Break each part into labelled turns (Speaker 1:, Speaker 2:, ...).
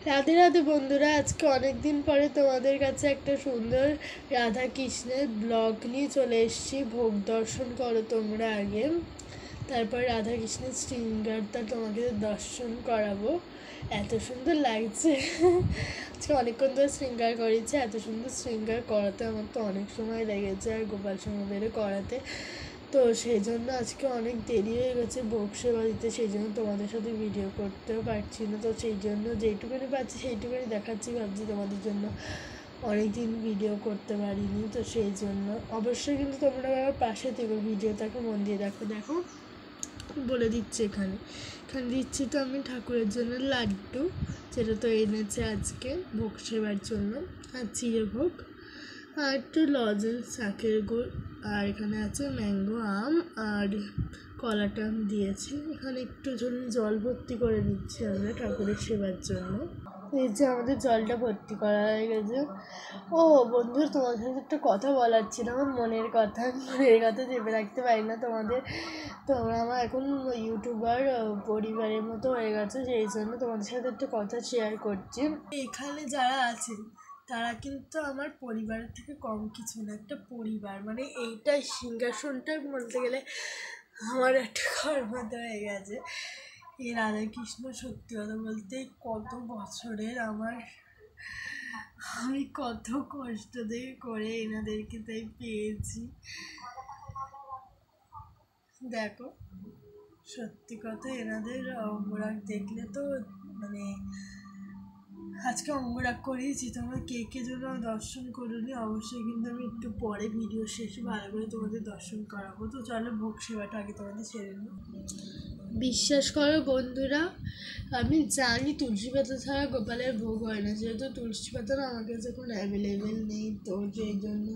Speaker 1: রাধে রাধে বন্ধুরা, আজকে অনেক দিন পরে তোমাদের কাছে একটা সুন্দর রাধা কৃষ্ণের ব্লগ নিয়ে চলে এসেছি। ভোগ দর্শন করো তোমরা আগে, তারপর রাধা কৃষ্ণের শৃঙ্গারটা তোমাকে দর্শন করাবো। এত সুন্দর লাগছে। আজকে অনেকক্ষণ ধরে শৃঙ্গার করেছে, এত সুন্দর শৃঙ্গার করাতে আমার তো অনেক সময় লেগেছে, আর গোপাল সোনাদেরও করাতে। তো সেই জন্য আজকে অনেক দেরি হয়ে গেছে ভোগ সেবা দিতে, সেই জন্য তোমাদের সাথে ভিডিও করতেও পারছি না। তো সেই জন্য যেইটুকুনি পাচ্ছি সেইটুকুনি দেখাচ্ছি, ভাবছি তোমাদের জন্য অনেক দিন ভিডিও করতে পারিনি। তো সেই জন্য অবশ্যই কিন্তু তোমরা আমার পাশে থেকো, ভিডিওটাকে মন দিয়ে দেখো। দেখো বলে দিচ্ছি, এখানে দিচ্ছি তো আমি ঠাকুরের জন্য লাড্ডু, যেটা তো এনেছে আজকে ভোগ সেবার জন্য, আর চিড়ে ভোগ, আর একটু লজেন্স, শাকের গুড়, আর এখানে আছে ম্যাঙ্গো আম আর কলাটা আম দিয়েছি। এখানে একটু জল ভর্তি করে নিচ্ছি আমরা ঠাকুরের সেবার জন্য। এই যে আমাদের জলটা ভর্তি করা হয়ে গেছে। ও বন্ধু, তোমার সাথে একটা কথা বলার ছিল, আমার মনের কথা চেপে রাখতে পারি না তোমাদের। তোমরা আমার এখন ইউটিউবার পরিবারের মতো হয়ে গেছে, সেই জন্য তোমাদের সাথে একটা কথা শেয়ার করছি। এখানে যারা আছে তারা কিন্তু আমার পরিবারের থেকে কম কিছু না, একটা পরিবার। মানে এইটাই সিংহাসনটা বলতে গেলে আমার একটা ঘর হয়ে গেছে। এই রাধাকৃষ্ণ সত্যি কথা বলতে কত বছরের আমার, আমি কত কষ্ট দিয়ে করে এনাদেরকে তাই পেয়েছি। দেখো সত্যি কথা, এনাদের অঙ্গরাগ দেখলে তো মানে আজকে অঙ্গরাগ করিয়েছি। তোমরা কে কে জন্য দর্শন করোনি অবশ্যই কিন্তু আমি একটু পরে ভিডিও শেষে ভালো করে তোমাদের দর্শন করাবো। তো চলো ভোগ সেবাটা আগে তোমাদের ছেড়ে নিই। বিশ্বাস করো বন্ধুরা, আমি জানি তুলসী পাতা ছাড়া গোপালের ভোগ হয় না, যেহেতু তুলসী পাতা আমার কাছে এখন অ্যাভেলেবেল নেই। তো সেই জন্য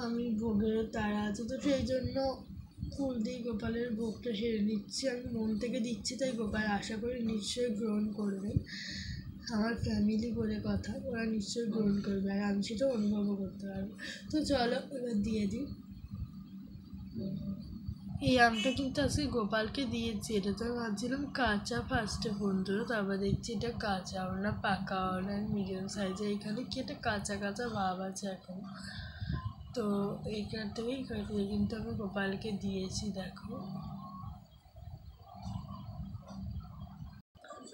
Speaker 1: আমি ভোগের তাড়া আছে, তো সেই জন্য ফুল দিয়ে গোপালের ভোগটা সেরে নিচ্ছি। আমি মন থেকে দিচ্ছি, তাই গোপাল আশা করি নিশ্চয়ই গ্রহণ করবেন। আমার ফ্যামিলি বলে কথা, ওরা নিশ্চয়ই গ্রহণ করবে, আর আমি সেটা অনুভবও করতে পারবো। তো চলো এবার দিয়ে দিই। এই আমটা কিন্তু আজকে গোপালকে দিয়েছি। এটা তো ভাবছিলাম কাঁচা ফার্স্টে বন্ধুরা, তারপর দেখছি এটা কাঁচাও না পাকাও না, মিডিয়াম সাইজে। এখানে কি একটা কাঁচা কাঁচা ভাব আছে এখন, তো এইখান থেকেই কিন্তু আমি গোপালকে দিয়েছি। দেখো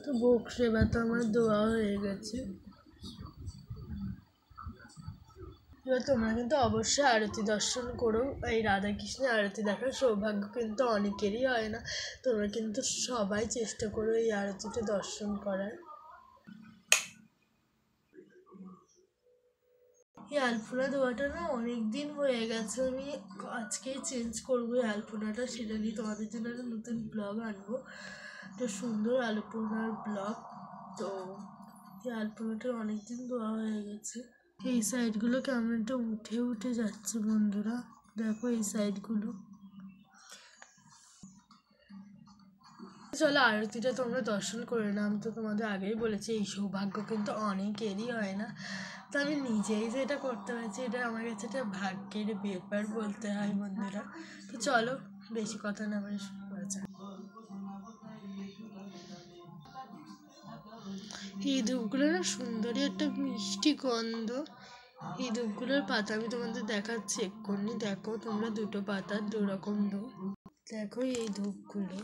Speaker 1: তো ভোগ সেবা তো আমার দেওয়া হয়ে গেছে। এবার তোমরা কিন্তু অবশ্যই আরতি দর্শন করো। এই রাধাকৃষ্ণের আরতি দেখার সৌভাগ্য কিন্তু অনেকেরই হয় না। তোমরা কিন্তু সবাই চেষ্টা করো এই আরতিটা দর্শন করার। এই আলপনা দেওয়াটা না অনেক দিন হয়ে গেছে, আমি আজকেই চেঞ্জ করবো এই আলপনাটা, সেটা নিয়ে তোমাদের জন্য একটা নতুন ব্লগ আনবো, একটা সুন্দর আলপনার ব্লগ। তো এই আলপনাটা অনেক দিন দেওয়া হয়ে গেছে। এই সাইডগুলো কেমন একটা উঠে উঠে যাচ্ছে বন্ধুরা, দেখো এই সাইডগুলো। চলো আরতিটা তোমরা দর্শন করে নাও। আমি তো তোমাদের আগেই বলেছি এই সৌভাগ্য কিন্তু অনেকেরই হয় না, তো আমি নিজেই যে এটা করতে পারছি এটা আমার কাছে একটা ভাগ্যের ব্যাপার বলতে হয় বন্ধুরা। তো চলো বেশি কথা না বলে শুরু করা যাক। এই ধূপগুলো না সুন্দরই একটা মিষ্টি গন্ধ। এই ধূপগুলোর পাতা আমি তোমাদের দেখাচ্ছি এক্ষুনি। দেখো তোমরা দুটো পাতার দুরকম ধূপ। দেখো এই ধূপগুলো,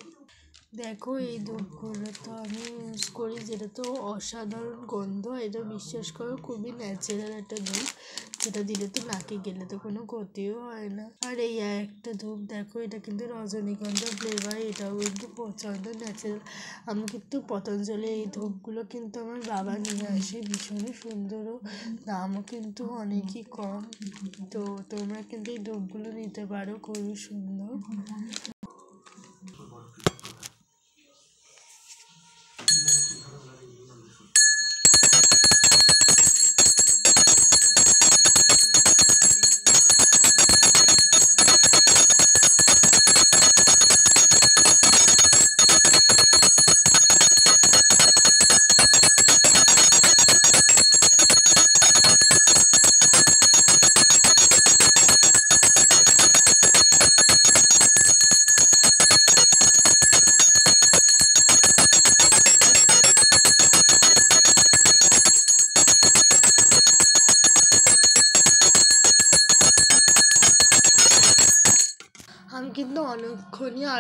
Speaker 1: দেখো এই ধূপগুলো তো আমি ইউজ করি, যেটা তো অসাধারণ গন্ধ। এটা বিশ্বাস করো খুবই ন্যাচারাল একটা ধূপ, যেটা দিলে তো নাকে গেলে তো কোনো ক্ষতিও হয় না। আর এই একটা ধূপ দেখো, এটা কিন্তু রজনীগন্ধা ফ্লেভার, এটাও কিন্তু প্রচণ্ড ন্যাচারাল। আমি কিন্তু পতঞ্জলি এই ধূপগুলো কিন্তু আমার বাবা নিয়ে আসে, ভীষণই সুন্দরও, দামও কিন্তু অনেকই কম। তো তোমরা কিন্তু এই ধূপগুলো নিতে পারো, খুবই সুন্দর।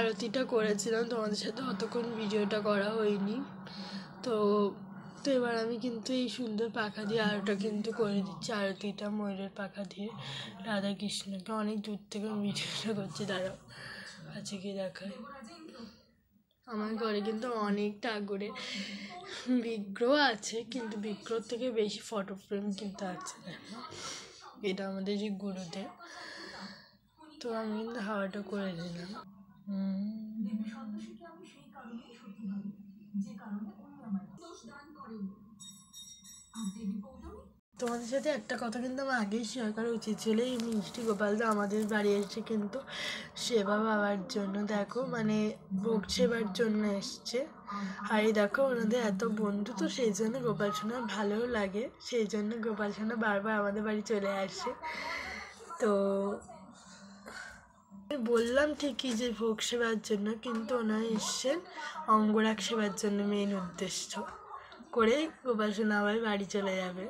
Speaker 1: আরতিটা করেছিলাম তোমাদের সাথে, অতক্ষণ ভিডিওটা করা হয়নি। তো তো এবার আমি কিন্তু এই সুন্দর পাখা দিয়ে আরোটা কিন্তু করে দিচ্ছি, আরতিটা ময়ূরের পাখা দিয়ে রাধা কৃষ্ণকে। অনেক দূর থেকে ভিডিওটা করছি, দাঁড়াও কাছে গিয়ে দেখায়। আমার ঘরে কিন্তু অনেক ঠাকুরের বিগ্রহ আছে, কিন্তু বিগ্রহ থেকে বেশি ফটো ফ্রেম কিন্তু আছে। এটা আমাদের যে গুরুদেব। তো আমি কিন্তু হাওয়াটা করে দিলাম। তোমাদের সাথে একটা কথা কিন্তু আমার আগেই শেয়ার করা উচিত ছিল। এই মিষ্টি গোপালদা আমাদের বাড়ি এসে কিন্তু সেবা পাওয়ার জন্য, দেখো মানে ভোগ সেবার জন্য এসছে। আর এই দেখো ওনাদের এত বন্ধু, তো সেই জন্য গোপাল সোনা ভালোও লাগে, সেই জন্য গোপাল সোনা বারবার আমাদের বাড়ি চলে আসে। তো আমি বললাম ঠিকই যে ভোগ সেবার জন্য, কিন্তু ওনারা এসছেন অঙ্গরাগ সেবার জন্য। মেন উদ্দেশ্য করে গোপাল সোনা আবার বাড়ি চলে যাবে।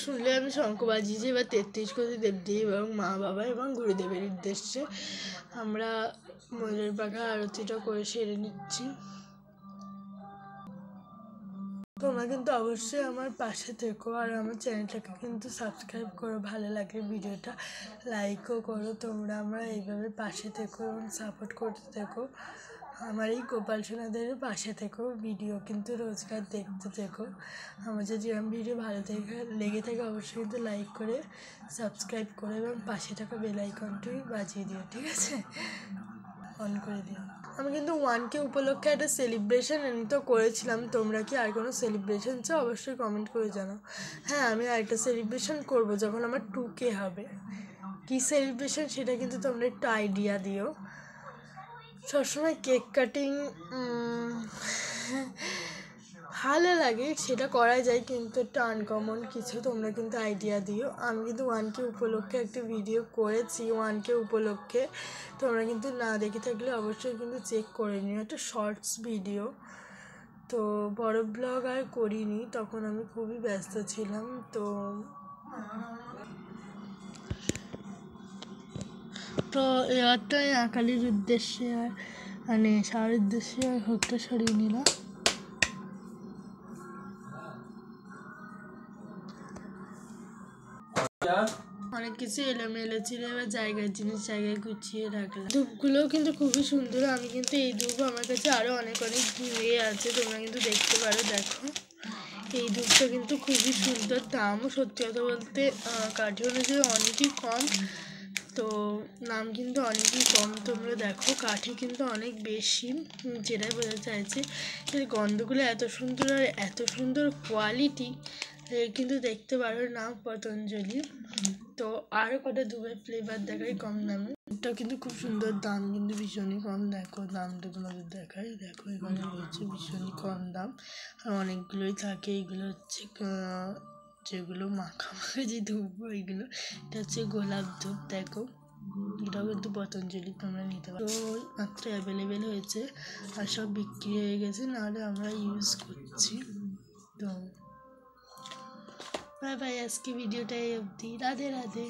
Speaker 1: শুনলে আমি শঙ্খ বাজিয়েছি। এবার 33 কোটি দেবদেবী এবং মা বাবা এবং গুরুদেবের উদ্দেশ্যে আমরা ময়ূরের পাখা আরতিটা করে সেরে নিচ্ছি। তোমরা কিন্তু অবশ্যই আমার পাশে থেকো, আর আমার চ্যানেলটাকে কিন্তু সাবস্ক্রাইব করো, ভালো লাগলে ভিডিওটা লাইকও করো। তোমরা আমরা এইভাবে পাশে থেকো এবং সাপোর্ট করতে থেকো। আমার এই গোপাল সোনাদের পাশে থেকো, ভিডিও কিন্তু রোজগার দেখতে থেকো। আমার যদি এরকম ভিডিও ভালো লেগে থাকে অবশ্যই কিন্তু লাইক করে সাবস্ক্রাইব করে এবং পাশে থাকা বেল আইকনটি বাজিয়ে দিও, ঠিক আছে? অন করে দিও। আমি কিন্তু 1K উপলক্ষে একটা সেলিব্রেশন তো করেছিলাম। তোমরা কি আর কোনো সেলিব্রেশন চাও অবশ্যই কমেন্ট করে জানাও। হ্যাঁ, আমি আরেকটা সেলিব্রেশন করব যখন আমার 2K হবে। কী সেলিব্রেশন সেটা কিন্তু তোমরা একটু আইডিয়া দিও। সবসময় কেক কাটিং ভালো লাগে, সেটা করা যায়, কিন্তু একটা আনকমন কিছু তোমরা কিন্তু আইডিয়া দিও। আমি কিন্তু 1K উপলক্ষে একটা ভিডিও করেছি, 1K উপলক্ষে। তোমরা কিন্তু না দেখে থাকলে অবশ্যই কিন্তু চেক করে নিও, একটা শর্টস ভিডিও। তো বড় ব্লগ আর করিনি, তখন আমি খুবই ব্যস্ত ছিলাম। তো এবারটাই আকালির উদ্দেশ্যে আর মানে সার উদ্দেশ্যে আর হোকটা সরিয়ে নিলাম। অনেক কিছু এলোমেলো ছিল, এবার জায়গার জিনিস জায়গায় গুছিয়ে রাখলাম। ধূপগুলোও কিন্তু খুবই সুন্দর। আমি কিন্তু এই ধূপ আমার কাছে আরও অনেক ইয়ে আছে, তোমরা কিন্তু দেখতে পারো। দেখো এই ধূপটা কিন্তু খুবই সুন্দর, দামও সত্যি কথা বলতে কাঠি অনুযায়ী অনেকই কম, তো নাম কিন্তু অনেকই কম। তোমরা দেখো কাঠি কিন্তু অনেক বেশি, যেটাই বোঝা চাইছে। এর গন্ধগুলো এত সুন্দর আর এত সুন্দর কোয়ালিটি, কিন্তু দেখতে পারো নাম পতঞ্জলি। তো আরও কটা ধূপের ফ্লেভার দেখাই কম দামে, এটাও কিন্তু খুব সুন্দর, দাম কিন্তু ভীষণই কম। দেখো দামটা তোমাদের দেখাই, দেখো এখানে রয়েছে ভীষণই কম দাম, আর অনেকগুলোই থাকে। এইগুলো হচ্ছে যেগুলো মাখা যে ধূপ, ওইগুলো। এটা হচ্ছে গোলাপ ধূপ, দেখো এটাও কিন্তু পতঞ্জলি, তোমরা নিতে পারো। তো মাত্র অ্যাভেলেবেল হয়েছে আর সব বিক্রি হয়ে গেছে, নাহলে আমরা ইউজ করছি। তো বাই বাই, আজকে ভিডিওটাই অবধি। রাধে রাধে।